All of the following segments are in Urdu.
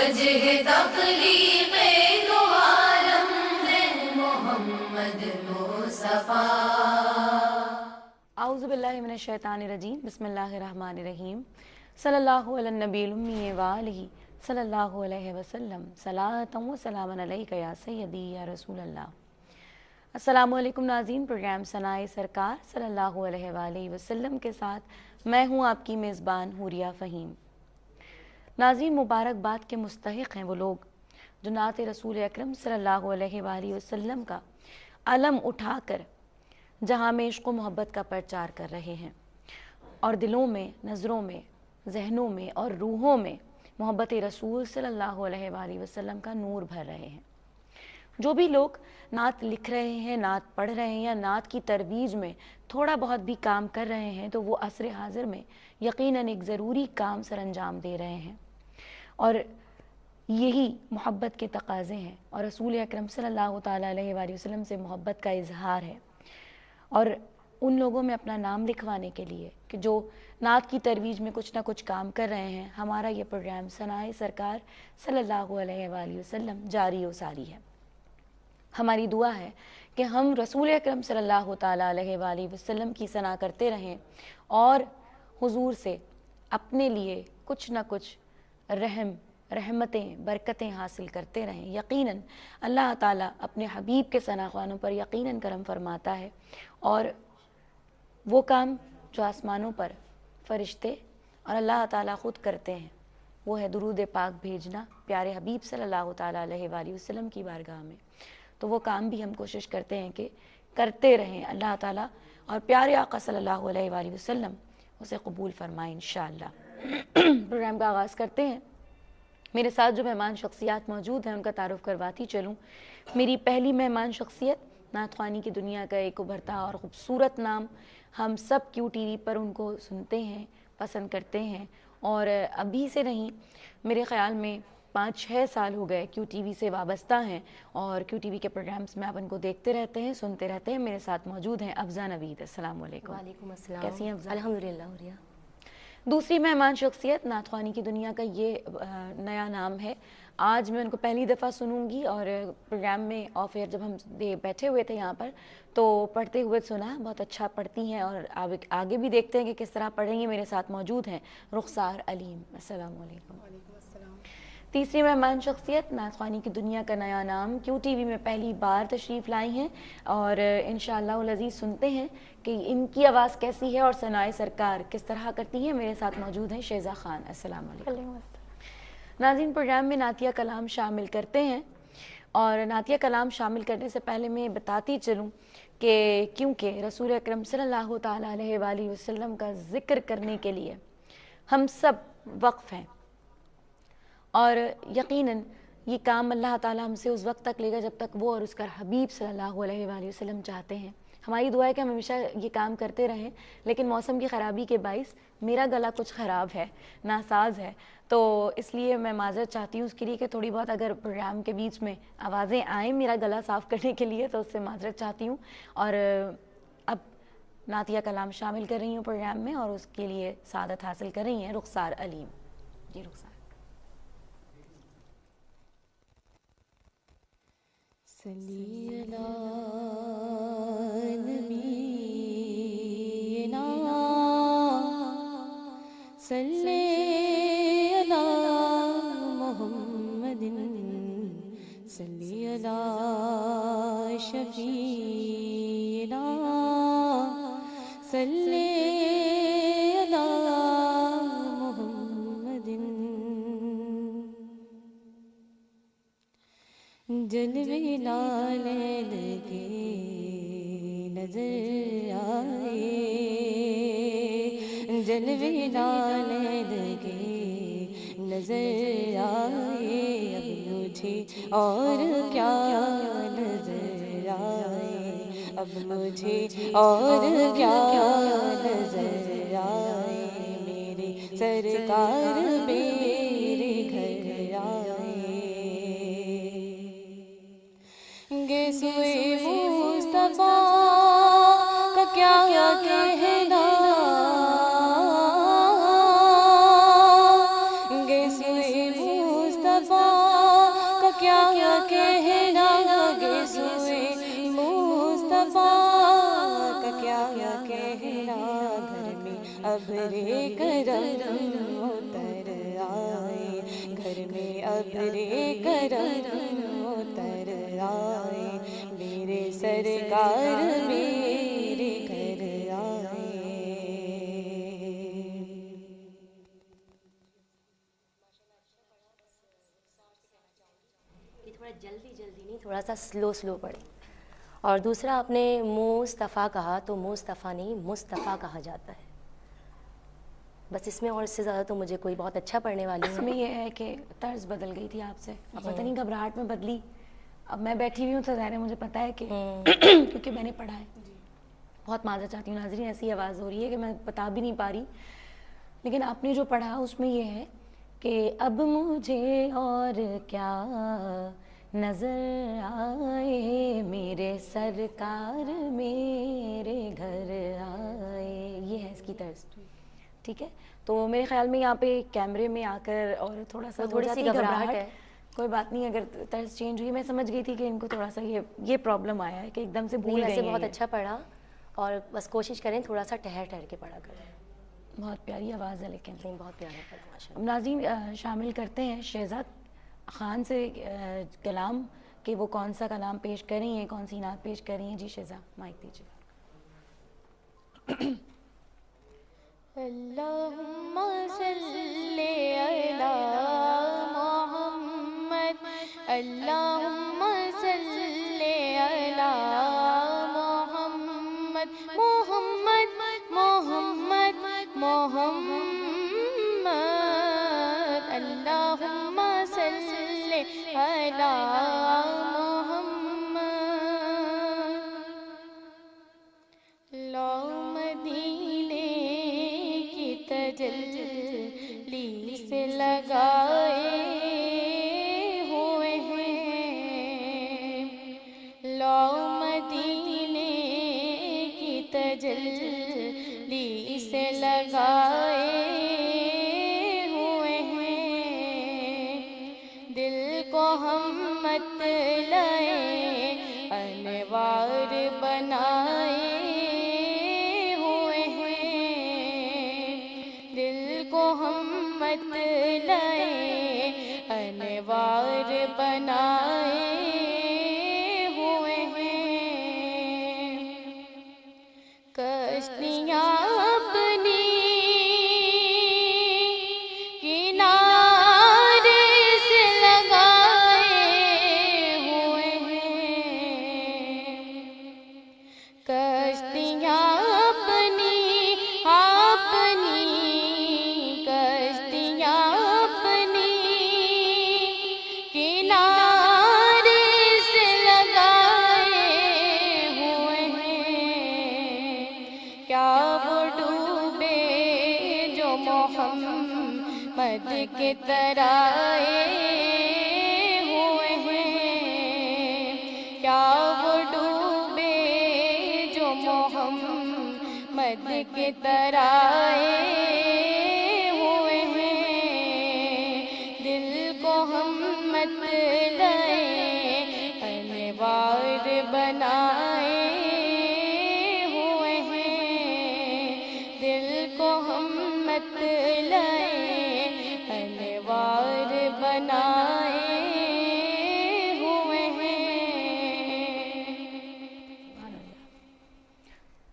وجہ تخلیق دو عالم ہے محمد مصطفیٰ۔ اعوذ باللہ من الشیطان الرجیم، بسم اللہ الرحمن الرحیم، صلی اللہ علی النبی الامی وآلہ صلی اللہ علیہ وسلم، صلاۃ و سلام علیک یا سیدی یا رسول اللہ۔ السلام علیکم ناظرین، پروگرام ثنائے سرکار صلی اللہ علیہ وآلہ وسلم کے ساتھ میں ہوں آپ کی میزبان حوریہ فہیم۔ ناظرین، مبارکباد کے مستحق ہیں وہ لوگ جو نعت رسول اکرم صلی اللہ علیہ وآلہ وسلم کا علم اٹھا کر جہاں میں عشق و محبت کا پرچار کر رہے ہیں اور دلوں میں، نظروں میں، ذہنوں میں اور روحوں میں محبت رسول صلی اللہ علیہ وآلہ وسلم کا نور بھر رہے ہیں۔ جو بھی لوگ نعت لکھ رہے ہیں، نعت پڑھ رہے ہیں یا نعت کی ترویج میں تھوڑا بہت بھی کام کر رہے ہیں تو وہ عصر حاضر میں یقیناً ایک ضروری کام سر انجام دے رہے ہیں، اور یہی محبت کے تقاضے ہیں اور رسول اکرم صلی اللہ تعالیٰ علیہ وآلہ وسلم سے محبت کا اظہار ہے، اور ان لوگوں میں اپنا نام لکھوانے کے لیے کہ جو نعت کی ترویج میں کچھ نہ کچھ کام کر رہے ہیں، ہمارا یہ پروگرام ثنائے سرکار صلی اللہ علیہ وآلہ وسلم جاری و ساری ہے۔ ہماری دعا ہے کہ ہم رسول اکرم صلی اللہ تعالیٰ علیہ وآلہ وسلم کی ثنا کرتے رہیں اور حضور سے اپنے لیے کچھ نہ کچھ رحمتیں، برکتیں حاصل کرتے رہیں۔ یقیناً اللہ تعالیٰ اپنے حبیب کے ثنا خوانوں پر یقیناً کرم فرماتا ہے، اور وہ کام جو آسمانوں پر فرشتے اور اللہ تعالیٰ خود کرتے ہیں وہ ہے درود پاک بھیجنا پیارے حبیب صلی اللہ تعالیٰ علیہ وآلہ وسلم کی بارگاہ میں۔ تو وہ کام بھی ہم کوشش کرتے ہیں کہ کرتے رہیں، اللہ تعالیٰ اور پیارے آقا صلی اللہ علیہ وآلہ وسلم اسے قبول فرمائیں انشاءاللہ۔ پروگرام کا آغاز کرتے ہیں۔ میرے ساتھ جو مہمان شخصیات موجود ہیں ان کا تعارف کرواتی چلوں۔ میری پہلی مہمان شخصیت نعت خوانی کی دنیا کا ایک ابھرتا اور خوبصورت نام، ہم سب کیو ٹی وی پر ان کو سنتے ہیں، پسند کرتے ہیں، اور ابھی سے نہیں، میرے خیال میں 5-6 سال ہو گئے کیو ٹی وی سے وابستہ ہیں اور کیو ٹی وی کے پروگرامز میں آپ ان کو دیکھتے رہتے ہیں، سنتے رہتے ہیں۔ میرے ساتھ موجود ہیں افضا نوید۔ السلام علیکم۔ وعلیکم السلام۔ کیسی ہیں افضا؟ الحمدللہ حوریہ۔ دوسری مہمان شخصیت نعت خوانی کی دنیا کا یہ نیا نام ہے، آج میں ان کو پہلی دفعہ سنوں گی، اور پروگرام میں آف ایئر جب ہم بیٹھے ہوئے تھے یہاں پر تو پڑھتے ہوئے سنا، بہت اچھا پڑھتی ہیں اور آگے بھی دیکھتے ہیں کہ کس طرح پڑھیں گی۔ میرے ساتھ موجود ہیں رخسار علیم۔ السلام علیکم۔ تیسری مہمان شخصیت نعت خوانی کی دنیا کا نیا نام، کیو ٹی وی میں پہلی بار تشریف لائی ہیں، اور انشاءاللہ العزیز سنتے ہیں کہ ان کی آواز کیسی ہے اور ثنائے سرکار کس طرح کرتی ہیں۔ میرے ساتھ موجود ہیں شیزہ خان۔ السلام علیکم۔ ناظرین، پروگرام میں نعتیہ کلام شامل کرتے ہیں، اور نعتیہ کلام شامل کرنے سے پہلے میں بتاتی چلوں کہ کیونکہ رسول اکرم صلی اللہ تعالیٰ علیہ وآلہ وسلم کا ذکر کرنے کے لیے ہم سب وقف ہیں، اور یقیناً یہ کام اللہ تعالیٰ ہم سے اس وقت تک لے گا جب تک وہ اور اس کا حبیب صلی اللہ علیہ وآلہ وسلم چاہتے ہیں۔ ہماری دعا ہے کہ ہم ہمیشہ یہ کام کرتے رہیں، لیکن موسم کی خرابی کے باعث میرا گلا کچھ خراب ہے، ناساز ہے، تو اس لیے میں معذرت چاہتی ہوں اس کے لیے کہ تھوڑی بہت اگر پروگرام کے بیچ میں آوازیں آئیں میرا گلا صاف کرنے کے لیے تو اس سے معذرت چاہتی ہوں۔ اور اب نعتیہ کلام شامل کر رہی ہوں پروگرام میں، اور اس کے لیے سعادت حاصل کر رہی ہیں رخسار علیم۔ جی رخسار۔ صلی اللہ نبینا صلی اللہ محمد صلی اللہ شفیعنا صلی اللہ محمد جلوے لالے لگے نظر آئے، جلوے لالے لگے نظر آئے، اب مجھے اور کیا نظر آئے، اب مجھے اور کیا نظر آئے، میرے سرکار میرے گھر آئے، گے سوئے مصطفیٰ کا کیا کہنا، گے سوئے مصطفیٰ کرم اتر آئے، گھر میں ابرے کرم اتر آئے، میرے سرکار میرے گھر آئے۔ تھوڑا جلدی نہیں، تھوڑا سا سلو پڑھیں۔ اور دوسرا آپ نے مصطفیٰ کہا تو مصطفیٰ نہیں، مصطفیٰ کہا جاتا ہے، بس اس میں اور اس سے زیادہ تو مجھے کوئی بہت اچھا پڑھنے والی اس میں یہ ہے کہ طرز بدل گئی تھی آپ سے، اب پتہ نہیں گھبراہٹ میں بدلی، اب میں بیٹھی ہوئی ہوں تو ظاہر ہے مجھے پتہ ہے کہ کیونکہ میں نے پڑھا ہے۔ بہت معذرت چاہتی ہوں ناظرین، ایسی آواز ہو رہی ہے کہ میں بتا بھی نہیں پا رہی، لیکن آپ نے جو پڑھا اس میں یہ ہے کہ اب مجھے اور کیا نظر آئے، میرے سرکار میرے گھر آئے، یہ ہے اس کی طرز، ٹھیک ہے؟ تو میرے خیال میں یہاں پہ کیمرے میں آ کر اور تھوڑا سا تھوڑی سی گھبراہٹ ہے، کوئی بات نہیں، اگر طرز چینج ہوئی، میں سمجھ گئی تھی کہ ان کو تھوڑا سا یہ پرابلم آیا ہے کہ ایک دم سے بھول گئے ہیں۔ بہت اچھا پڑھا، اور بس کوشش کریں تھوڑا سا ٹھہر کے پڑھا کریں۔ بہت پیاری آواز ہے، لیکن بہت پیارا پڑھا ماشاء اب ناظرین شامل کرتے ہیں شہزاد خان سے کلام کہ وہ کون سا کلام پیش کر رہی ہیں، کون سی نعت پیش کر رہی ہیں۔ جی شہزاد مائک دیجیے۔ اللہم صلی علی محمد، اللہم صلی علی محمد، محمد محمد محمد، اللہم صلی علی محمد۔ لو مدینے کی تجلی سے لگائے ہوئے ہیں، لو مدینے کی تجلی سے لگائے ہوئے ہیں، دل کو ہم مطلع انوار بنائے ہوئے ہیں، دل کو ہم مطلع انوار بنائے ہوئے ہیں، کشتیاں اپنی کنارے سے لگائے ہوئے ہیں، کشتیاں اپنی کشتیاں اپنی کنارے سے لگائے ہوئے ہیں، کیا وہ ڈوبے جو محمد کے ترائے ہوئے ہیں، کیا وہ ڈوبے جو محمد کے ترائے ہوئے ہیں، دل کو ہم مطلع انوار بنائے ہوئے ہیں، دل کو ہم مطلع انوار بنائے ہوئے ہیں۔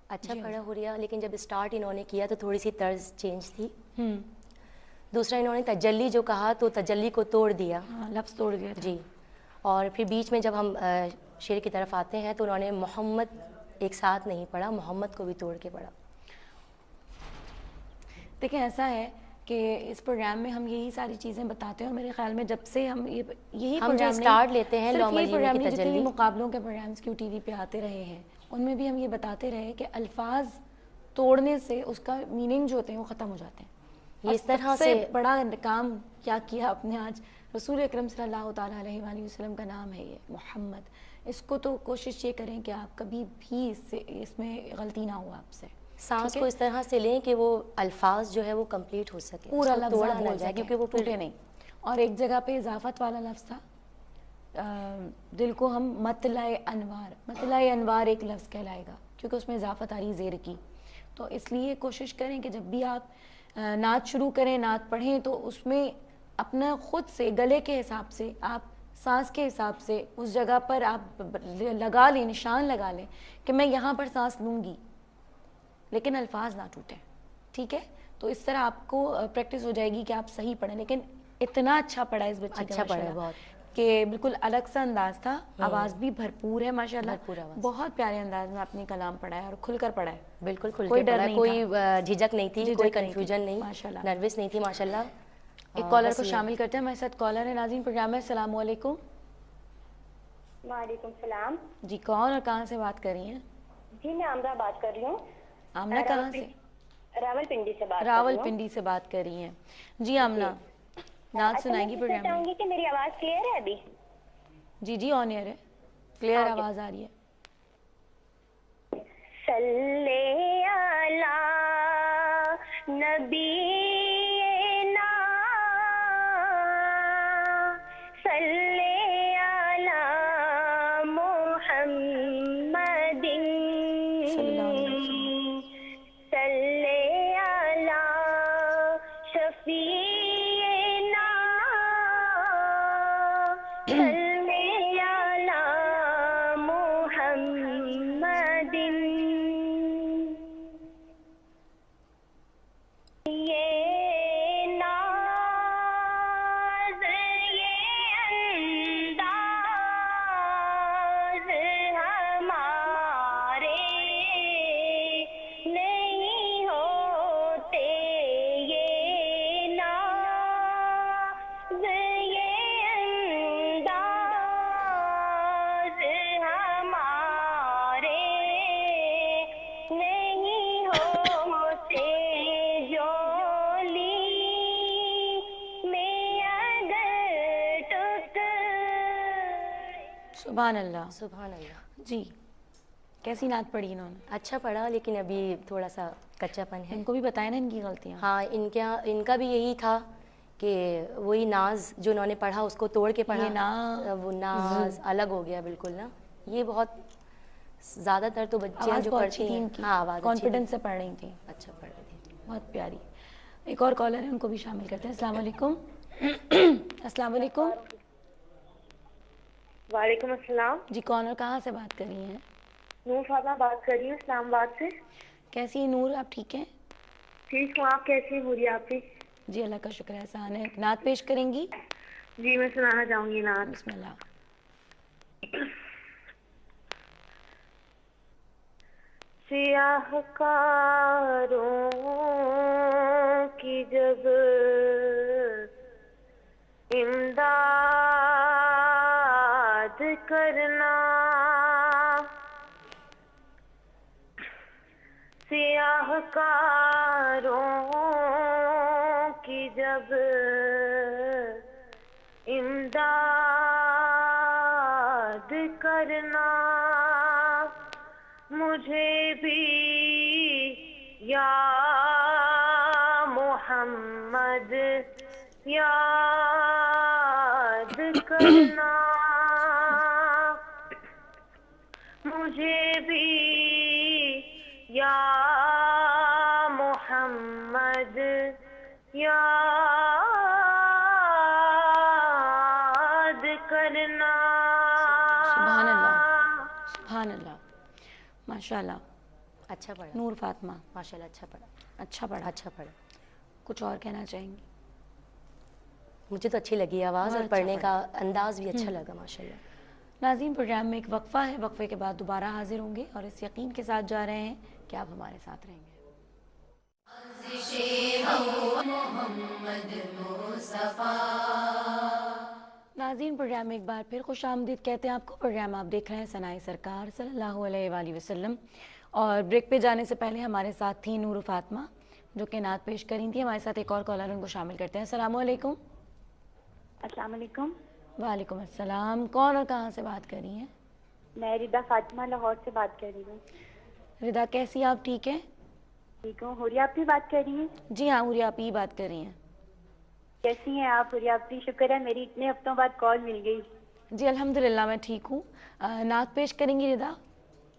اچھا پڑھا ہوریا، لیکن جب اسٹارٹ انہوں نے کیا تو تھوڑی سی طرز چینج تھی۔ دوسرا انہوں نے تجلی جو کہا تو تجلی کو توڑ دیا، لفظ توڑ دیا جی، اور پھر بیچ میں جب ہم شعر کی طرف آتے ہیں تو انہوں نے محمد ایک ساتھ نہیں پڑھا، محمد کو بھی توڑ کے پڑھا۔ دیکھیں ایسا ہے کہ اس پروگرام میں ہم یہی ساری چیزیں بتاتے ہیں، اور میرے خیال میں جب سے ہم یہی ہم جو اسٹارٹ لیتے ہیں لو مدینے کی جتنے بھی تجلی، مقابلوں کے پروگرامز کیو ٹی وی پہ آتے رہے ہیں ان میں بھی ہم یہ بتاتے رہے کہ الفاظ توڑنے سے اس کا میننگ جو ہوتے ہیں وہ ختم ہو جاتے ہیں۔ یہ اس طرح سے سے بڑا کام کیا کیا آپ نے آج، رسول اکرم صلی اللہ تعالیٰ علیہ وآلہ وسلم کا نام ہے یہ محمد، اس کو تو کوشش یہ کریں کہ آپ کبھی بھی اس میں غلطی نہ ہو آپ سے، سانس کو اس طرح سے لیں کہ وہ الفاظ جو ہے وہ کمپلیٹ ہو سکے، پورا لفظ توڑا نہ بول جائے، سکیں، کیونکہ وہ ٹوٹے نہیں۔ اور ایک جگہ پہ اضافت والا لفظ تھا، دل کو ہم مطلع انوار، مطلع انوار ایک لفظ کہلائے گا کیونکہ اس میں اضافت آ رہی زیر کی، تو اس لیے کوشش کریں کہ جب بھی آپ نعت شروع کریں، نعت پڑھیں تو اس میں اپنا خود سے گلے کے حساب سے، آپ سانس کے حساب سے اس جگہ پر آپ لگا لیں، نشان لگا لیں کہ میں یہاں پر سانس لوں گی، لیکن الفاظ نہ ٹوٹیں، ٹھیک ہے؟ تو اس طرح آپ کو پریکٹس ہو جائے گی کہ آپ صحیح پڑھیں. لیکن اتنا اچھا پڑھا اس بچی کا اچھا پڑھا ماشاءاللہ بہت، کہ بالکل الگ سا انداز تھا، آواز بھی بھرپور ہے ماشاءاللہ، بھرپور آواز، بہت پیارے انداز میں اپنی کلام پڑھا ہے اور کھل کر پڑھا ہے، بالکل کھل کوئی کے ڈر پڑھا، نہیں کوئی تھا، جھجک نہیں تھی، جھجک کوئی نہیں تھی، کنفیوژن نہیں، ماشاءاللہ. نروس نہیں تھی ماشاءاللہ. ایک کالر بس کو یہ شامل کرتے ہیں، ہمارے ساتھ کالر ہے ناظرین پروگرام میں. السلام علیکم. وعلیکم السلام. جی کون اور کہاں سے بات کر رہی ہیں؟ جی میں آمنہ بات کر رہی ہوں. آمنہ کہاں سے؟ راول پنڈی سے بات کر رہی راول ہوں. پنڈی سے بات کر رہی ہیں. جی آمنہ نعت اچھا سنائیں میں گی پوچھنا پروگرام میں. چاہوں گی کہ میری آواز کلیئر ہے ابھی؟ جی جی آن ایئر ہے، کلیئر آواز آ رہی ہے. صلی علی نبی صلی اللہ علیہ وسلم. سبحان اللہ. سبحان اللہ. جی کیسی نعت پڑھی انہوں نے؟ اچھا پڑھا لیکن ابھی تھوڑا سا کچا پن ہے. ان کو بھی بتائیں نا ان کی غلطیاں. ہاں ان کا بھی یہی تھا کہ وہی ناز جو انہوں نے پڑھا اس کو توڑ کے پڑھا، وہ ناز الگ ہو گیا بالکل نا. یہ بہت زیادہ تر تو بچیاں جو پڑھتی ہیں ہاں آواز کانفیڈنس سے پڑھ رہی تھیں، اچھا پڑھ رہی تھی، بہت پیاری. ایک اور کالر ہے ان کو بھی شامل کرتے ہیں. السلام علیکم. السلام علیکم. وعلیکم السلام. جی کون اور کہاں سے بات کر رہی ہیں؟ نور فاطمہ بات کر رہی ہوں اسلام آباد سے. کیسی ہیں نور، آپ ٹھیک ہیں؟ ٹھیک ہوں، آپ کیسی ہیں بولیے آپ بھی؟ جی اللہ کا شکر ہے، احسان ہے. نعت پیش کریں گی؟ جی میں سنانا چاہوں گی نعت. بسم اللہ. سیاہ کاروں کی جب امداد کرنا، سیاہ کاروں کی جب امداد کرنا، مجھے بھی یا محمد یاد کرنا، مجھے بھی یا محمد یاد کرنا. سبحان اللہ سبحان اللہ. ماشاء اللہ. اچھا پڑھا نور فاطمہ ماشاء اللہ. اچھا پڑھا، اچھا پڑھا. اچھا پڑھا. کچھ اور کہنا چاہیں گی؟ مجھے تو اچھی لگی آواز بہت اور اچھا پڑھنے کا انداز بھی اچھا لگا ماشاء اللہ. ناظرین پروگرام میں ایک وقفہ ہے، وقفے کے بعد دوبارہ حاضر ہوں گے اور اس یقین کے ساتھ جا رہے ہیں کہ آپ ہمارے ساتھ رہیں گے. ناظرین پروگرام میں ایک بار پھر خوش آمدید کہتے ہیں آپ کو. پروگرام آپ دیکھ رہے ہیں ثنائے سرکار صلی اللہ علیہ وآلہ وسلم. اور بریک پہ جانے سے پہلے ہمارے ساتھ تھی نور فاطمہ جو کہ نعت پیش کری تھی. ہمارے ساتھ ایک اور کالر ان کو شامل کرتے ہیں. السلام علیکم. السلام علیکم. وعلیکم السلام. کون اور کہاں سے بات کر رہی ہیں؟ میں ردا فاطمہ لاہور سے بات کر رہی ہوں. ردا کیسی آپ ٹھیک ہیں؟ ٹھیک ہوں. حوریہ آپ بھی بات کر رہی ہیں؟ جی ہاں حوریہ آپ ہی بات کر رہی ہیں. کیسی ہیں آپ حوریہ آپ بھی؟ شکر ہے میری اتنے ہفتوں بعد کال مل گئی. جی الحمدللہ میں ٹھیک ہوں. نعت پیش کریں گی ردا؟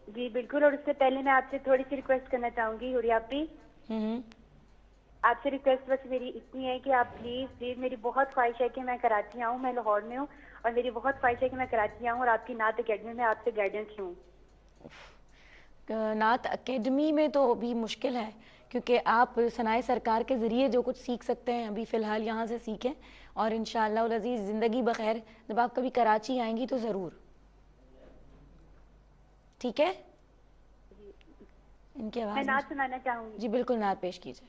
جی بالکل. اور اس سے پہلے میں آپ سے تھوڑی سی ریکویسٹ کرنا چاہوں گی حوریہ آپ بھی. آپ سے ریکویسٹ بس میری اتنی ہے کہ آپ پلیز میری بہت خواہش ہے کہ میں کراچی آؤں. میں لاہور میں ہوں اور میری بہت خواہش ہے کہ میں کراچی آؤں اور آپ کی نعت اکیڈمی میں آپ سے گائیڈنس لوں. نعت اکیڈمی میں تو بھی مشکل ہے کیونکہ آپ ثنائے سرکار کے ذریعے جو کچھ سیکھ سکتے ہیں ابھی فی الحال یہاں سے سیکھیں, اور انشاءاللہ العزیز زندگی بخیر جب آپ کبھی کراچی آئیں گی تو ضرور. ٹھیک ہے, ان کی میں آواز نعت سنانا چاہوں گی. جی بالکل نعت پیش کیجیے.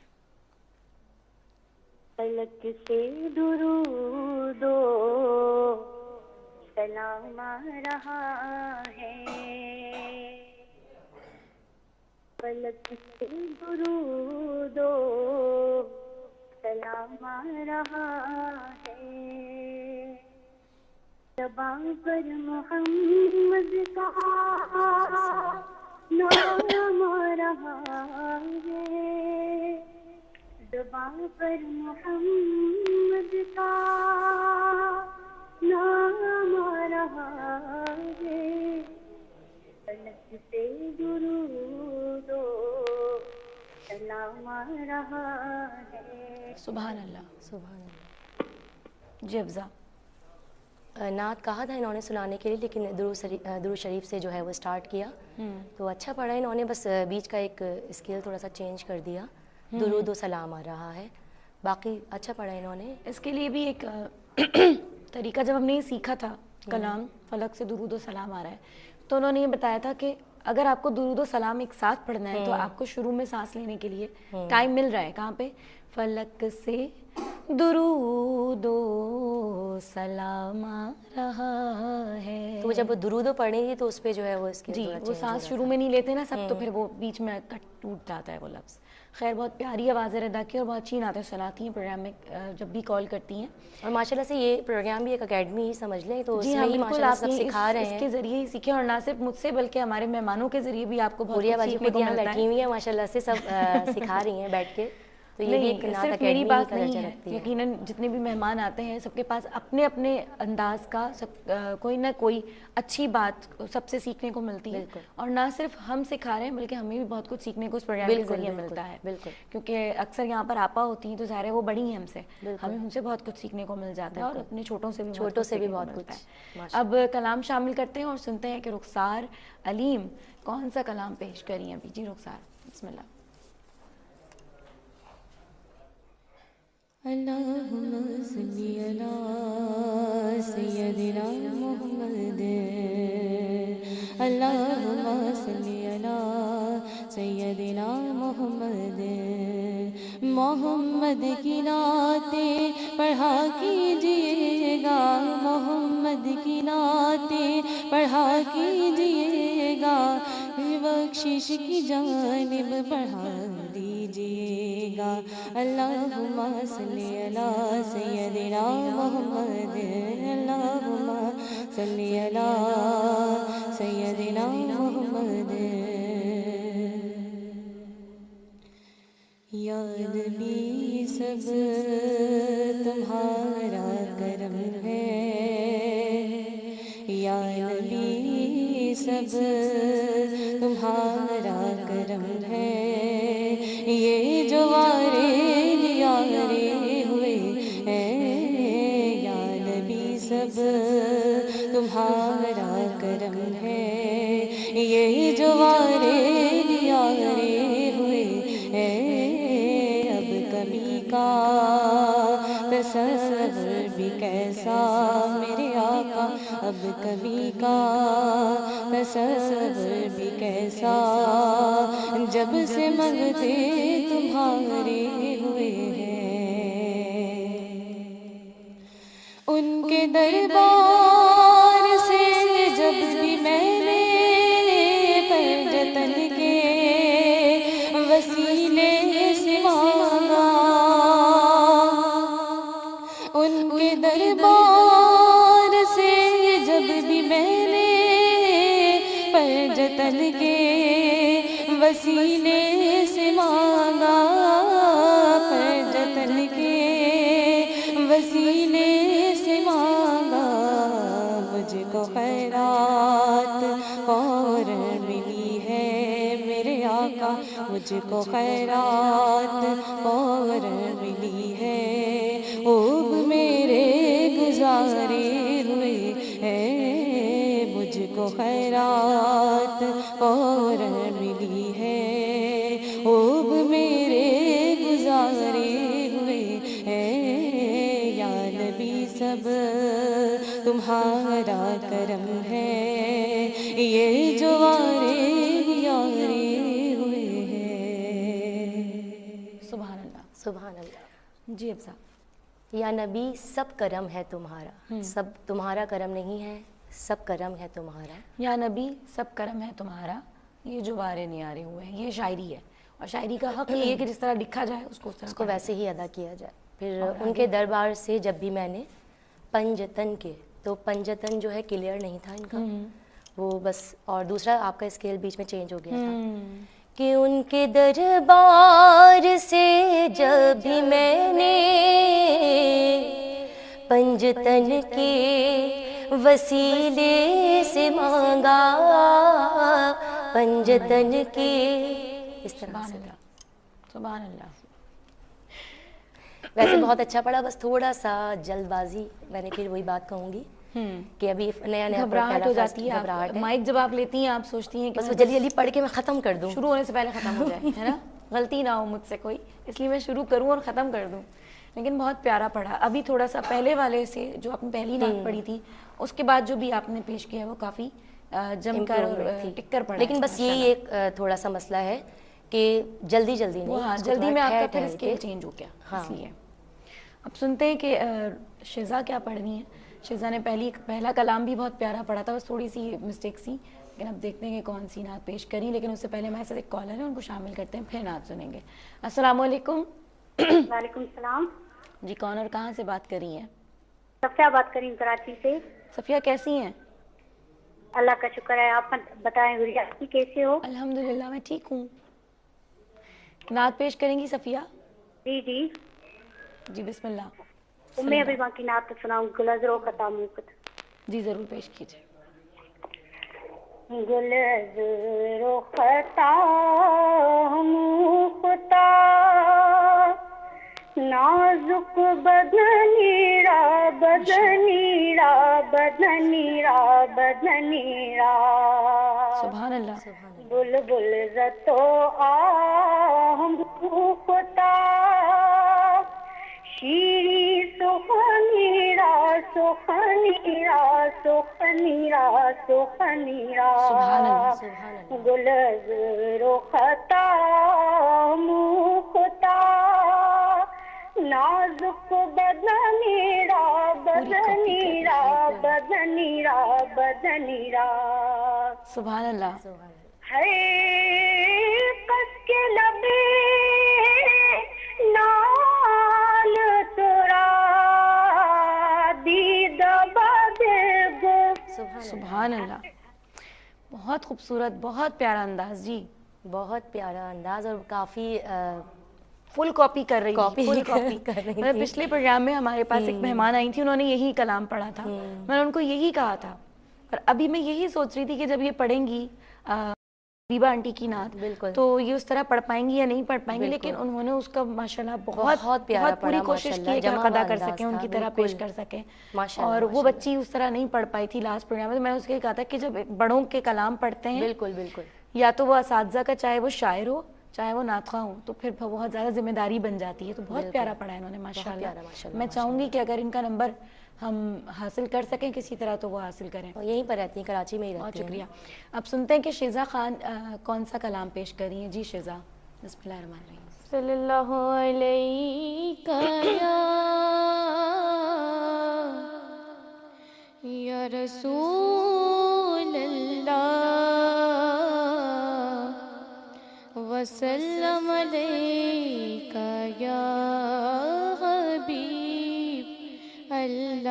فلک سے درود و سلام آ رہا ہے, فلک سے درود و سلام آ رہا ہے, زباں پر محمد کا نام آ رہا ہے, زباں پر محمد کا نام آ رہا ہے, فلک سے درود و سلام آ رہا ہے. سبحان اللہ. سبحان اللہ. جی افضا. نعت کہا تھا انہوں نے سنانے کے لیے, لیکن درود شریف سے جو ہے وہ اسٹارٹ کیا تو اچھا پڑھا انہوں نے, بس بیچ کا ایک اسکیل تھوڑا سا چینج کر دیا, درود و سلام آ رہا ہے, باقی اچھا پڑھا انہوں نے. اس کے لیے بھی ایک طریقہ, جب ہم نے یہ سیکھا تھا کلام فلک سے درود و سلام آ رہا ہے, تو انہوں نے یہ بتایا تھا کہ اگر آپ کو درود و سلام ایک ساتھ پڑھنا ہے تو آپ کو شروع میں سانس لینے کے لیے ٹائم مل رہا ہے. کہاں پہ؟ فلک سے درود و سلام آ رہا ہے. تو جب وہ درود و پڑھیں گی تو اس پہ جو ہے وہ اسکیل جی تھوڑا وہ چینج سانس ہوگا. شروع میں نہیں لیتے نا سب, تو پھر وہ بیچ میں کٹ ٹوٹ جاتا ہے وہ لفظ. خیر بہت پیاری آوازیں ادا کی اور بہت اچھی نعتیں سناتی ہیں پروگرام میں جب بھی کال کرتی ہیں. اور ماشاءاللہ سے یہ پروگرام بھی ایک اکیڈمی ہی سمجھ لیں, تو اس جی میں ہاں ہی بالکل, ماشاءاللہ آپ سب سکھا رہے اس ہیں. کے ذریعے ہی سیکھیں, اور نہ صرف مجھ سے بلکہ ہمارے مہمانوں کے ذریعے بھی آپ کو بہت پوریا کچھ باجی سیکھنے خود کو یہاں ملتا بیٹھی ہے. ہوئی ہیں ماشاءاللہ سے, سب سکھا رہی ہیں بیٹھ کے, تو یہ بھی ایک نہیں نعت صرف میری اکیڈمی بات کا نہیں درجہ ہے, رکھتی ہے. یقیناً جتنے بھی مہمان آتے ہیں سب کے پاس اپنے اپنے انداز کا کوئی نہ کوئی اچھی بات سب سے سیکھنے کو ملتی ہے. بالکل. اور نہ صرف ہم سکھا رہے ہیں بلکہ ہمیں بھی بہت کچھ سیکھنے کو اس پروگرام کے بالکل ذریعے بالکل ملتا ہے. بالکل کیونکہ اکثر یہاں پر آپا ہوتی ہیں تو ظاہر ہے وہ بڑی ہیں ہم سے, بالکل ہمیں ان سے بہت کچھ سیکھنے کو مل جاتا ہے, اور بالکل. اپنے چھوٹوں سے بھی بہت چھوٹوں کچھ سے بھی سیکھنے کو بہت ملتا ہے. کچھ. اب کلام شامل کرتے ہیں اور سنتے ہیں کہ رخسار علیم کون سا کلام پیش کری ہیں ابھی. جی رخسار, بسم اللہ. اللہم صلی علی سیدنا محمد, اللہم صلی علی سیدنا محمد. محمد کی نعتیں پڑھا کیجئے گا, محمد کی نعتیں پڑھا کیجئے گا, بخشش کی جانب بڑھا دیجئے گا. اللہم صلی علی سیدنا محمد, اللہم صلی علی سیدنا محمد. یا نبی سب تمہارا کرم ہے, یا نبی سب تمہارا کرم ہے, یہ جو وارے نیارے ہوئے ہیں, یا نبی سب تمہارا کرم ہے, یہ جو وارے نیارے ہوئے ہیں. اب کمی کا تصور بھی کیسا میرے آقا, اب کمی کا تصور بھی کیسا, جب سے منگتے تمہارے ہوئے ہیں. ان کے دربار سے جب بھی میں نے پرجتن کے وسیلے سے مانگا, ان کے دربار سے جب بھی میں نے پرجتن کے وسیلے سے مانگا, پرجتن کے وسیلے سے مانگا, مجھ کو خیرات فوراً ملی ہے میرے آقا, مجھ کو خیرات فوراً ملی ہے، اوب میرے گزارے ہوئے ہیں، مجھ کو خیرات فوراً ملی ہے، اوب میرے گزارے ہوئے ہیں، یا نبی سب تمہارا کرم ہے، یہ جو ہوئے ہیں۔ سبحان اللہ۔ سبحان اللہ۔ جی افضا۔ یا نبی سب کرم ہے تمہارا، سب تمہارا کرم نہیں ہے، سب کرم ہے تمہارا۔ یا نبی سب کرم ہے تمہارا، یہ جو وارے نیارے ہوئے ہیں، یہ شاعری ہے، اور شاعری کا حق یہ ہے کہ جس طرح لکھا جائے اس کو اس طرح اس کو ویسے ہی ادا کیا جائے۔ پھر ان کے دربار سے جب بھی میں نے پنجتن کے، تو پنجتن جو ہے کلیئر نہیں تھا ان کا، وہ بس، اور دوسرا آپ کا اسکیل بیچ میں چینج ہو گیا تھا، کہ ان کے دربار سے جب بھی میں نے پنجتن کے وسیلے سے مانگا، پنجتن کے، اس طرح سے۔ سبحان اللہ۔ ویسے بہت اچھا پڑا، بس تھوڑا سا جلد بازی، میں نے پھر وہی بات کہوں گی کہ ابھی نیا نیا گھبراہٹ ہو جاتی ہے، گھبراہٹ ہے، مائک جب آپ لیتی ہیں آپ سوچتی ہیں کہ بس وہ جلدی جلدی پڑھ کے میں ختم کر دوں، شروع ہونے سے پہلے ختم ہو جائے، ہے نا، غلطی نہ ہو مجھ سے کوئی، اس لیے میں شروع کروں اور ختم کر دوں، لیکن بہت پیارا پڑھا۔ ابھی تھوڑا سا پہلے والے سے جو آپ نے پہلی نعت پڑھی تھی، اس کے بعد جو بھی آپ نے پیش کیا ہے وہ کافی جم کر ٹک کر پڑھا، لیکن بس یہی ایک تھوڑا سا مسئلہ ہے کہ جلدی جلدی نہیں، ہاں جلدی میں آپ کا پھر اسکیل چینج ہو گیا، اس لیے۔ اب سنتے ہیں کہ شیزا کیا پڑھ رہی ہیں۔ شیزا نے پہلا کلام بھی بہت پیارا پڑھا تھا، بس تھوڑی سی مسٹیک سی، لیکن اب دیکھتے ہیں کہ کون سی نعت پیش کریں، لیکن اس سے پہلے ہمارے ساتھ ایک کالر ہے، ان کو شامل کرتے ہیں، پھر نعت سنیں گے۔ السلام علیکم۔ وعلیکم السلام۔ جی کون اور کہاں سے بات کر رہی ہیں؟ صفیہ بات کر رہی ہوں کراچی سے۔ صفیہ کیسی ہیں؟ اللہ کا شکر ہے، آپ بتائیں گڑیا آپ کیسے ہو؟ الحمدللہ میں ٹھیک ہوں۔ نعت پیش کریں گی صفیہ؟ جی جی جی بسم اللہ۔ میں ابھی باقی نعت سناؤں، گلزر و خطا موقت۔ جی ضرور پیش کیجیے۔ گلزر و خطا موقتا، نازک بدنیرا بدنیرا بدنیرا بدنیرا، سبحان اللہ۔ بلبل زتو آہ موقتا، شیری سخنیرا سخنیرا سخنیرا سخنیرا، گلزر و خطا موقتا، نازک بدنیرا بدنیرا بدنیرا بدنیرا، سبحان اللہ۔ ہے کس کے لبے نال ترا دید بدگ، سبحان اللہ، بہت خوبصورت، بہت پیارا انداز، جی بہت پیارا انداز، اور کافی فل کاپی کر رہی کاپی فل کاپی کر رہی مطلب پچھلے پروگرام میں ہمارے پاس ایک مہمان آئی تھی، انہوں نے یہی کلام پڑھا تھا، میں نے ان کو یہی کہا تھا، اور ابھی میں یہی سوچ رہی تھی کہ جب یہ پڑھیں گی بیبا آنٹی کی نعت، تو یہ اس طرح پڑھ پائیں گی یا نہیں پڑھ پائیں گی، لیکن انہوں نے اس کا ماشاءاللہ بہت پوری کوشش کی کہ ادا کر سکیں، ان کی طرح پیش کر سکیں، اور وہ بچی اس طرح نہیں پڑھ پائی تھی لاسٹ پروگرام میں، تو میں نے اس کے کہا تھا کہ جب بڑوں کے کلام پڑھتے ہیں، بالکل بالکل، یا تو وہ اساتذہ کا، چاہے وہ شاعر ہو چاہے وہ نعت خواہ ہوں، تو پھر بہت زیادہ ذمہ داری بن جاتی ہے، تو بہت پیارا پڑھا ہے انہوں نے ماشاءاللہ۔ میں چاہوں گی کہ اگر ان کا نمبر ہم حاصل کر سکیں کسی طرح تو وہ حاصل کریں، یہیں پر رہتی ہیں، کراچی میں ہی رہتی ہیں۔ بہت شکریہ۔ اب سنتے ہیں کہ شیزا خان کون سا کلام پیش کر رہی ہیں۔ جی شیزا، بسم اللہ الرحمن الرحیم۔ صلی اللہ علیہ یا رسول اللہ وسلم علیک یا حبیب اللہ،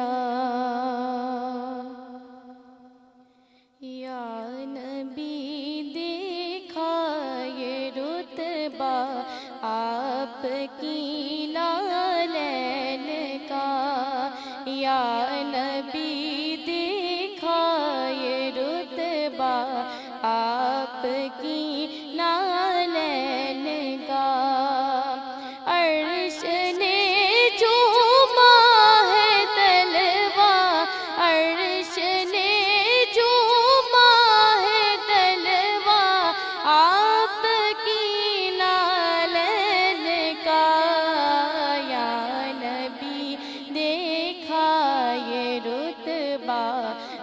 یا نبی دیکھا یہ رتبہ آپ کی لالین کا، یا نبی دیکھا یہ رتبہ آپ کی لالین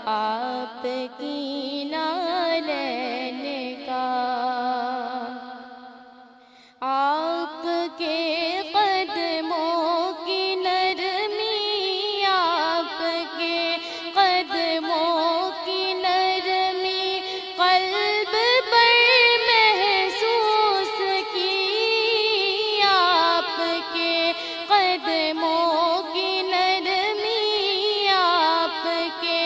آپ کی نالین کا، آپ کے قدموں کی نرمی، آپ کے قدموں کی نرمی قلب پر محسوس کی، آپ کے قدموں کی نرمی، آپ کے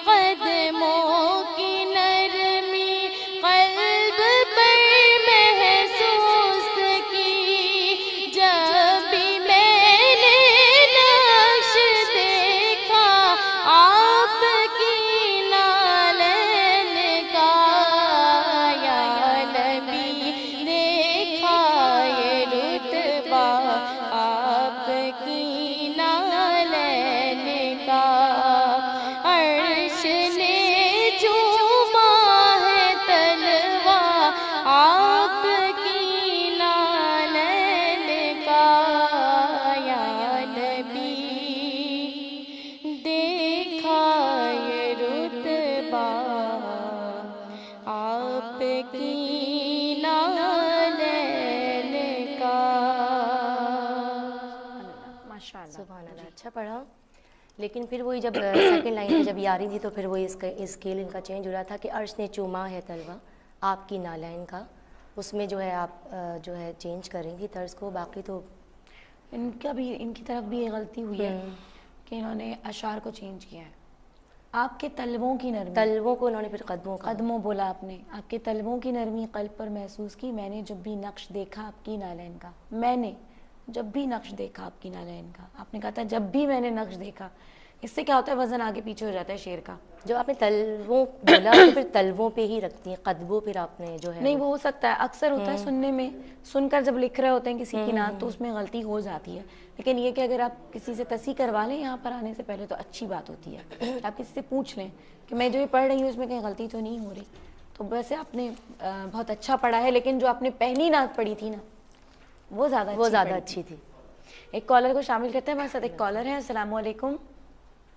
قدموں کی نرمی قلب پر محسوس کی، جب بھی میں نے نقش دیکھا آپ کی نالین کا، یا نبی دیکھا یہ رتبہ آپ کی نالین کا، عرش نے چوما ہے تلوا آپ کی نالین کا، یا نبی دیکھا یہ رتبہ آپ کی نالین کا۔ ماشاء اللہ۔ سبحان اللہ، اچھا پڑھا۔ لیکن پھر وہی جب سیکنڈ لائن پہ جب یہ آ رہی تھی تو پھر وہی اس کا اسکیل ان کا چینج ہو رہا تھا کہ عرش نے چوما ہے تلوا آپ کی نالین کا، اس میں جو ہے آپ جو ہے چینج کر رہی تھی طرز کو، باقی تو ان کی طرف بھی یہ غلطی ہوئی ہے کہ انہوں نے اشعار کو چینج کیا ہے۔ آپ کے تلووں کی نرمی، تلووں کو انہوں نے پھر قدموں کا، قدموں بولا آپ نے، آپ کے تلووں کی نرمی قلب پر محسوس کی، میں نے جب بھی نقش دیکھا آپ کی نالین کا، میں نے جب بھی نقش دیکھا آپ کی نالین کا، آپ نے کہا تھا جب بھی میں نے نقش دیکھا، اس سے کیا ہوتا ہے وزن آگے پیچھے ہو جاتا ہے شعر کا۔ جو آپ نے تلووں بولا تو پھر تلووں پہ ہی رکھتی ہیں، قدموں پھر آپ نے جو ہے نہیں وہ ہو سکتا ہے، اکثر ہوتا ہے سننے میں، سن کر جب لکھ رہے ہوتے ہیں کسی کی نعت تو اس میں غلطی ہو جاتی ہے، لیکن یہ کہ اگر آپ کسی سے تصحیح کروا لیں یہاں پر آنے سے پہلے تو اچھی بات ہوتی ہے، آپ کسی سے پوچھ لیں کہ میں جو یہ پڑھ رہی ہوں اس میں کہیں غلطی تو نہیں ہو رہی، تو ویسے آپ نے بہت اچھا پڑھا ہے، لیکن جو آپ نے پہلی نعت پڑھی تھی نا وہ زیادہ اچھی تھی۔ ایک کالر کو شامل کرتے ہیں، ہمارے ساتھ ایک کالر ہے۔ السلام علیکم۔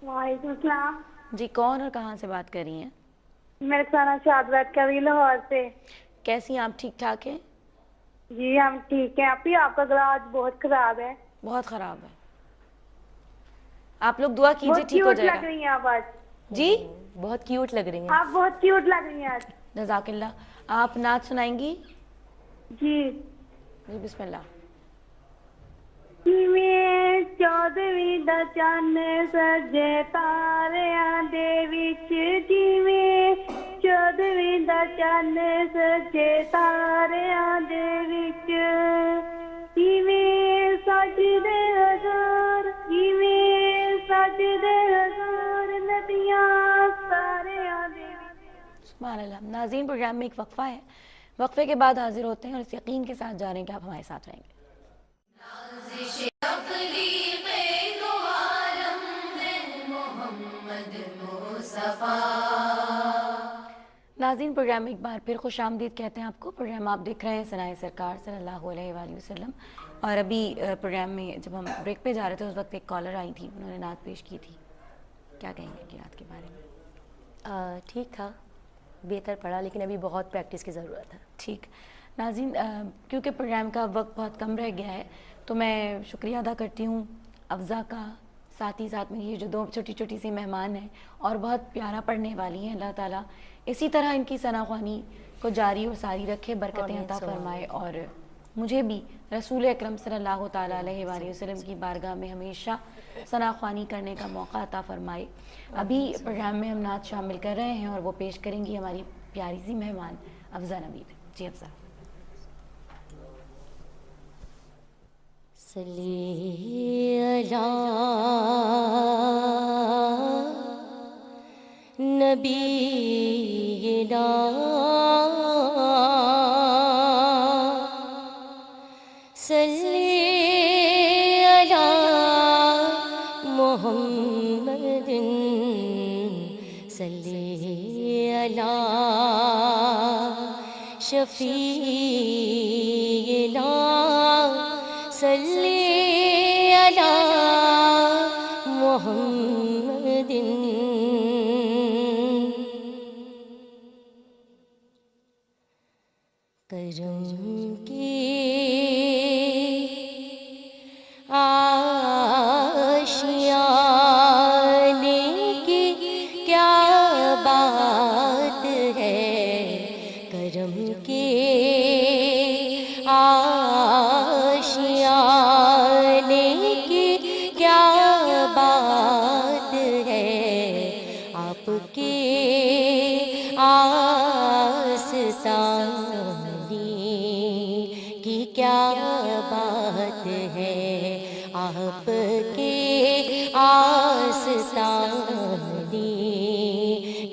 وعلیکم السلام۔ جی کون اور کہاں سے بات کر رہی ہیں؟ میرا نام شادوت کبھی لاہور سے۔ کیسی ہیں آپ؟ ٹھیک ٹھاک ہیں؟ جی ہم ٹھیک ہیں، آپ کا گلا آج بہت خراب ہے۔ بہت خراب ہے، آپ لوگ دعا کیجئے بہت ٹھیک ہو کیوٹ جائے لگ گا۔ رہی ہیں آپ آج، جی بہت کیوٹ لگ رہی ہیں آپ بہت کیوٹ لگ رہی ہیں آج۔ جزاک اللہ۔ آپ نعت سنائیں گی؟ جی۔ جی بسم اللہ۔ جویں چودھویں دا چن سجے تاریاں دے وچ، جویں چودھویں دا چن سجے تاریاں دے وچ، جویں سجدے ہزار، جویں سجدے ہزار نبیاں تاریاں دے وچ۔ سبحان اللہ۔ ناظرین پروگرام میں ایک وقفہ ہے، وقفے کے بعد حاضر ہوتے ہیں اور اس یقین کے ساتھ جا رہے ہیں کہ آپ ہمارے ساتھ رہیں گے۔ تخلیق دو عالم ہے محمد مصطفیٰ۔ ناظرین پروگرام میں ایک بار پھر خوش آمدید کہتے ہیں آپ کو۔ پروگرام آپ دیکھ رہے ہیں ثنائے سرکار صلی اللہ علیہ وآلہ وسلم، اور ابھی پروگرام میں جب ہم بریک پہ جا رہے تھے اس وقت ایک کالر آئی تھی، انہوں نے نعت پیش کی تھی، کیا کہیں گے کہ نعت کے بارے میں؟ ٹھیک تھا، بہتر پڑھا، لیکن ابھی بہت پریکٹس کی ضرورت ہے۔ ٹھیک۔ ناظرین کیونکہ پروگرام کا وقت بہت کم رہ گیا ہے تو میں شکریہ ادا کرتی ہوں افضا کا، ساتھ ہی ساتھ میں یہ جو دو چھوٹی چھوٹی سی مہمان ہیں اور بہت پیارا پڑھنے والی ہیں، اللہ تعالیٰ اسی طرح ان کی ثناءخوانی کو جاری اور ساری رکھے، برکتیں عطا فرمائے، اور مجھے بھی رسول اکرم صلی اللہ تعالیٰ علیہ وآلہ وسلم کی بارگاہ میں ہمیشہ ثناءخوانی کرنے کا موقع عطا فرمائے۔ ابھی پروگرام میں ہم نعت شامل کر رہے ہیں اور وہ پیش کریں گی ہماری پیاری سی مہمان افضا نوید۔ جی افضا۔ صلی علی نبینا صلی علی محمد صلی علی شفیعنا صلی علی محمد کرم کے آشیانے کی کیا بات ہے، کرم کے آشیانے کی کیا بات ہے، آپ کے آستانے کی کیا بات ہے، آپ کے آستانے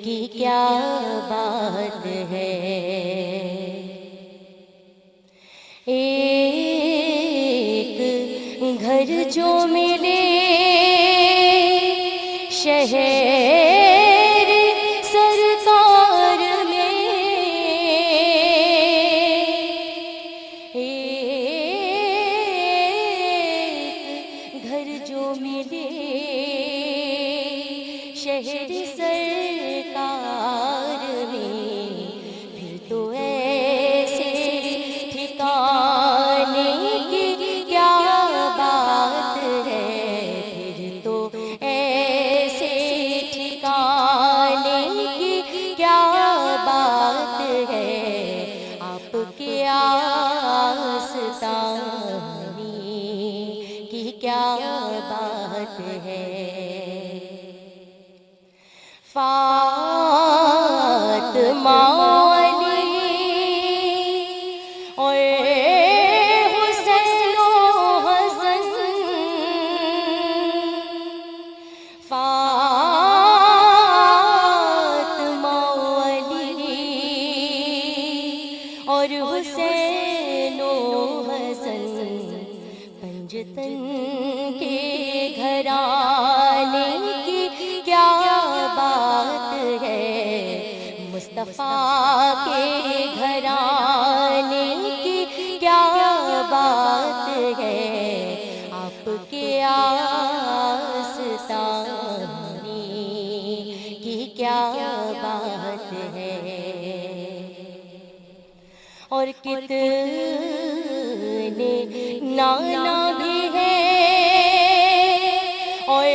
کی کیا بات ہے۔ ایک گھر جو ملے شہر سرکار میں، ایک گھر جو ملے شہر سرکار میں، پھر تو ایسے ٹھکانے کی کیا بات ہے، پھر تو ایسے ٹھکانے کی کیا بات ہے، آپ کے آستانے کی کیا بات ہے۔ فاطمہ علی اور حسین و حسن، فاطمہ علی اور حسین و حسن، پنجتن کے گھرانے کی کیا بات ہے، مصطفیٰ کے گھرانے کی کیا بات ہے، آپ کے آستانے کی کیا بات ہے۔ اور کتنے نانا بھی ہیں اور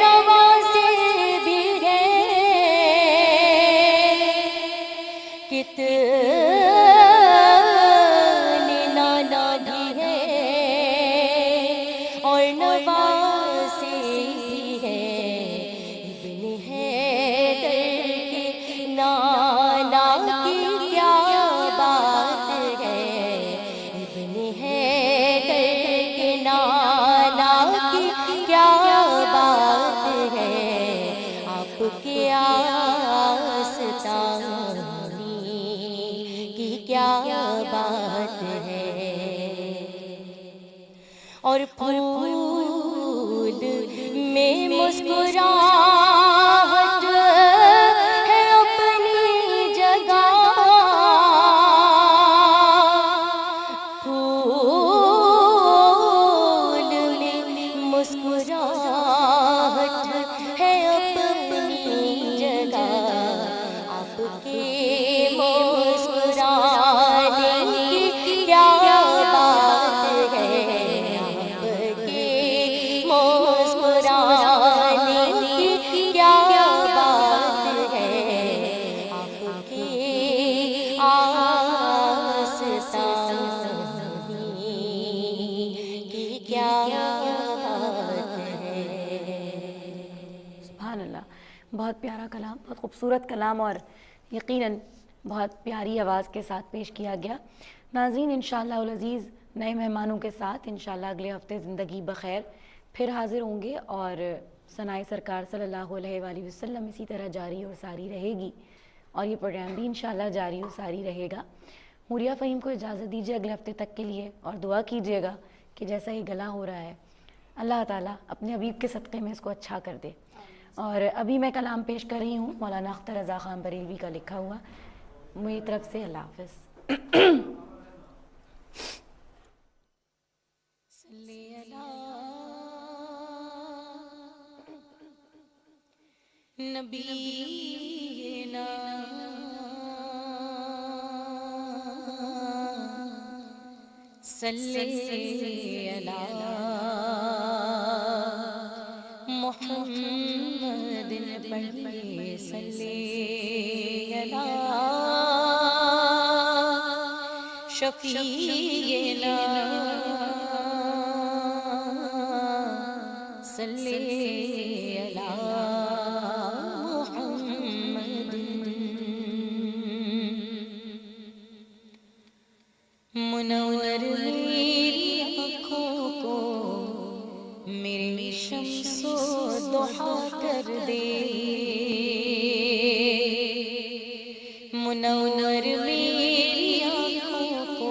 نواسے بھی ہیں، کتنے نانا بھی ہیں اور نواسے بھی ہیں، ابن حیدر کے نانا کی کیا بات ہے، ابن حیدر کے نانا کی کیا بات ہے، آپ کے آستانے کی کیا بات ہے۔ اور پھول میں مسکراہٹ ہے اپنی جگہ، پھول میں مسکراہٹ ہے اپنی جگہ، آپ کے مسکرانے کی کیا بات ہے، آپ کے مسکرانے کی کیا بات ہے، آپ کے آستانے کی کیا بات ہے۔ سبحان اللہ، بہت پیارا کلام، بہت خوبصورت کلام اور یقیناً بہت پیاری آواز کے ساتھ پیش کیا گیا۔ ناظرین، انشاءاللہ العزیز نئے مہمانوں کے ساتھ انشاءاللہ اگلے ہفتے زندگی بخیر پھر حاضر ہوں گے، اور ثنائے سرکار صلی اللہ علیہ وآلہ وسلم اسی طرح جاری اور ساری رہے گی، اور یہ پروگرام بھی انشاءاللہ جاری اور ساری رہے گا۔ موریہ فہیم کو اجازت دیجیے اگلے ہفتے تک کے لیے، اور دعا کیجیے گا کہ جیسا یہ گلا ہو رہا ہے اللہ تعالیٰ اپنے حبیب کے صدقے میں اس کو اچھا کر دے۔ اور ابھی میں کلام پیش کر رہی ہوں مولانا اختر رضا خان بریلوی کا لکھا ہوا، میری طرف سے اللہ حافظ۔ صلی علی نبینا صلی علی محمد پڑھیے صلی علی شفیعنا صلی علی محمد منور میری آنکھوں کو میری شمس و ضحا کر دے منور میری آنکھوں کو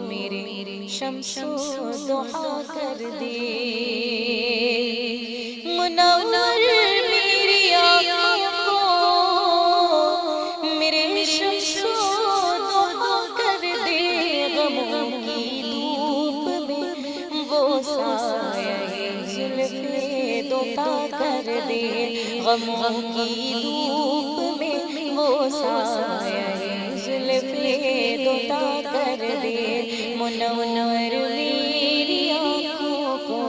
میری شمس و ضحا کر دے منور میری آنکھوں کو میرے شمس و ضحا کر دے غموں کی دھوپ میں وہ سایہ زلف دوتا کر دے غموں کی دھوپ میں وہ سایہ زلف دوتا کر دے منور میری آنکھوں کو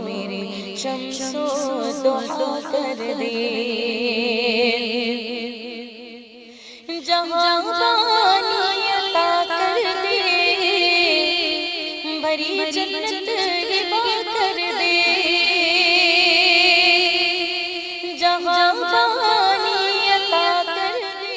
میری شمس و ضحا کر دے جہاں بانی عطا کر دے بھری جنت ہبا کر دے جہاں بانی عطا کر دے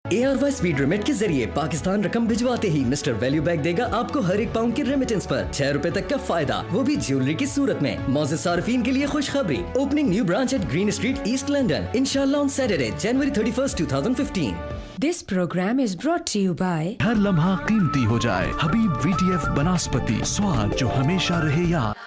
ARY سپیڈ ریمٹ کے ذریعے پاکستان رقم بھجواتے ہی مسٹر ویلیو بیک دے گا آپ کو ہر ایک پاؤنڈ کی ریمیٹنس پر 6 روپے تک کا فائدہ، وہ بھی جیولری کی صورت میں۔ معزز صارفین کے لیے خوشخبری، opening new branch at green street east London انشاءاللہ on Saturday January 31st 2015۔ This program is brought to you by ہر لمحہ قیمتی ہو جائے حبیب VTF بناسپتی، سواد جو ہمیشہ رہے یاد۔